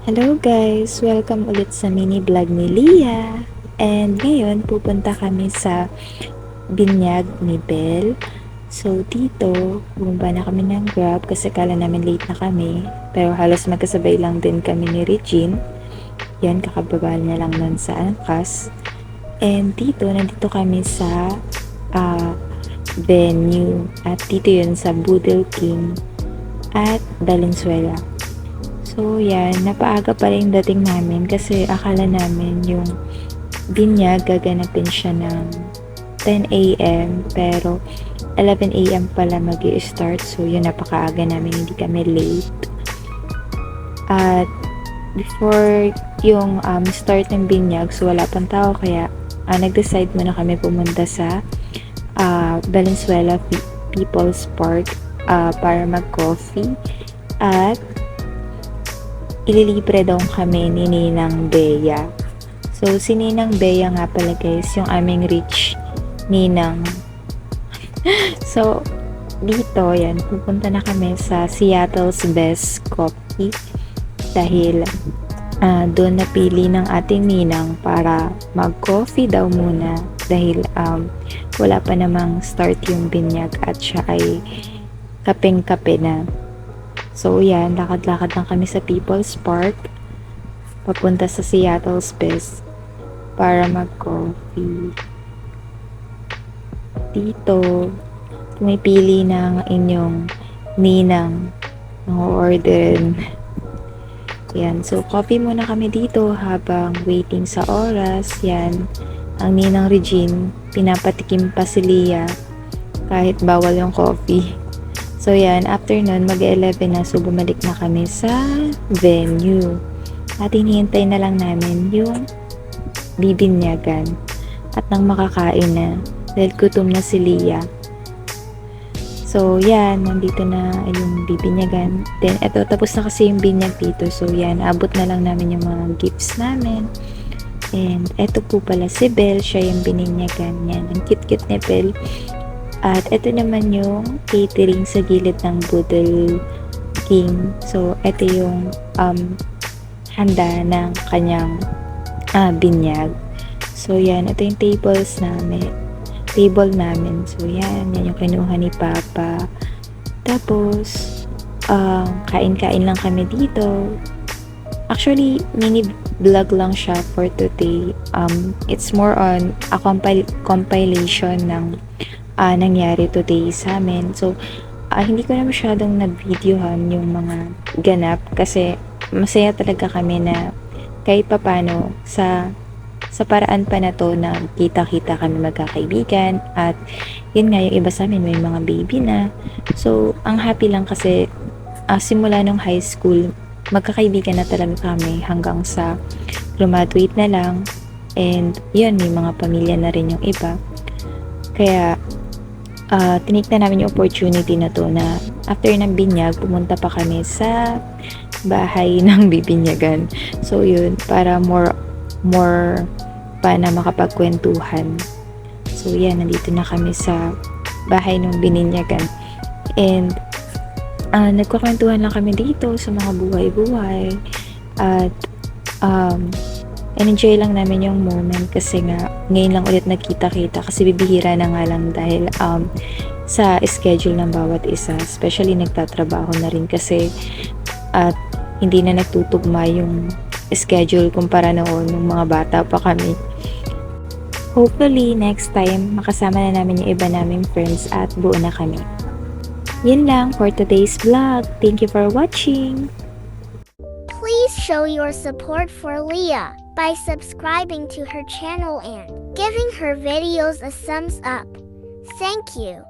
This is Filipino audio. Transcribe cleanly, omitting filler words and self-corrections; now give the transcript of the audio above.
Hello guys! Welcome ulit sa mini vlog ni Lia. And ngayon, pupunta kami sa binyag ni Belle. So dito, bumaba na kami ng Grab kasi kala namin late na kami. Pero halos magkasabay lang din kami ni Regine. Yan, kakababa na lang nun sa Angkas. And dito, nandito kami sa venue. At dito yun sa Boodle King at Valenzuela. So, yan. Napaaga pa rin dating namin kasi akala namin yung binyag gaganapin siya ng 10 a.m. Pero 11 a.m. pala mag-i-start. So, yun, napakaaga namin. Hindi kami late. At before yung start ng binyag, so wala pang tao. Kaya nag-decide muna kami pumunta sa Valenzuela People's Park para mag-coffee. At ililibre daw kami ni Ninang Bea. So, si Ninang Bea nga pala guys, yung aming rich Ninang. So, dito, yan, pupunta na kami sa Seattle's Best Coffee dahil doon napili ng ating Ninang para mag-coffee daw muna dahil wala pa namang start yung binyag at siya ay kapeng-kape na. So, yan, lakad-lakad lang kami sa People's Park papunta sa Seattle's Best para mag-coffee. Dito, pumipili ng inyong ninang ng orderin. Yan, so coffee muna kami dito habang waiting sa oras. Yan, ang ninang Regine, pinapatikim pa si Lia kahit bawal yung coffee. So, yan. After nun, mag-11 na. So, bumalik na kami sa venue. At hinihintay na lang namin yung bibinyagan. At nang makakain na. Dahil gutom na si Lia. So, yan. Nandito na yung bibinyagan. Then, eto. Tapos na kasi yung binyag dito. So, yan. Abot na lang namin yung mga gifts namin. And, eto po pala si Belle. Siya yung bininyagan. Yan. Ang cute-cute ni Belle. At ito naman yung catering sa gilid ng Boodle King. So, ito yung handa ng kanyang binyag. So, yan. Ito yung table namin. So, yan. Yan yung kinuha ni Papa. Tapos, kain-kain lang kami dito. Actually, mini vlog lang siya for today. It's more on a compilation ng nangyari today sa amin. So, hindi ko na masyadong nag-videohan yung mga ganap kasi masaya talaga kami na kahit papano sa paraan pa na to na kita-kita kami magkakaibigan at yun nga yung iba sa amin may mga baby na. So, ang happy lang kasi simula nung high school magkakaibigan na talaga kami hanggang sa graduate na lang and yun, may mga pamilya na rin yung iba. Kaya tiniknan namin yung opportunity na to na after ng binyag, pumunta pa kami sa bahay ng bibinyagan. So, yun, para more pa na makapagkwentuhan. So, yan, nandito na kami sa bahay ng bininyagan. And, nagkukwentuhan lang kami dito sa mga buhay-buhay. At, enjoy lang namin yung moment kasi nga ngayon lang ulit nagkita-kita kasi bibihira na nga lang dahil sa schedule ng bawat isa, especially nagtatrabaho na rin kasi at hindi na nagtutugma yung schedule kumpara noon nung mga bata pa kami. Hopefully next time makasama na namin yung iba naming friends at buo na kami. Yan lang for today's vlog. Thank you for watching. Please show your support for Leah by subscribing to her channel and giving her videos a thumbs up. Thank you.